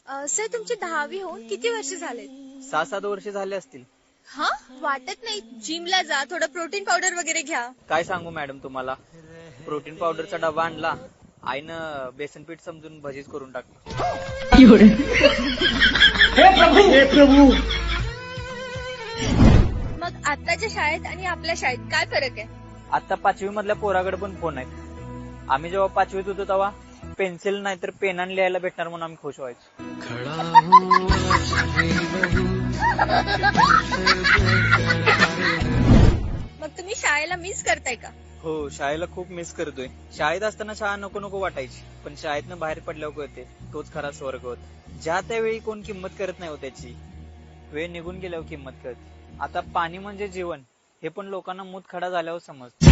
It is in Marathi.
सर तुमची 10वी होऊन किती वर्ष झाले? 6-7 वर्ष झाले असतील. हा वाटत नाही. जिमला जा, थोडं प्रोटीन पावडर वगैरे घ्या. काय सांगू मॅडम तुम्हाला, प्रोटीन पावडरचा डबा आणला, आईनं बेसन पीठ समजून भजीच करून टाकली. हे प्रभू. मग आताच्या शाळेत आणि आपल्या शाळेत काय फरक आहे? आता 5वी मधल्या पोराकडे पण फोन आहेत. आम्ही जेव्हा 5वीत होतो तेव्हा पेन्सिल नाही तर पेनाने लिहायला भेटणार म्हणून आम्ही खुश व्हायचो. मग तुम्ही शाळेला मिस करताय का? हो, शाळेला खूप मिस करतोय. शाळेत असताना शाळा नको नको वाटायची, पण शाळेतनं बाहेर पडल्यावर कळते तोच खरा स्वर्ग होता. ज्या त्यावेळी कोण किंमत करत नाही हो त्याची, वेळ निघून गेल्यावर किंमत कळते. आता पाणी म्हणजे जीवन हे पण लोकांना मूत खडा झाल्यावर समजतं.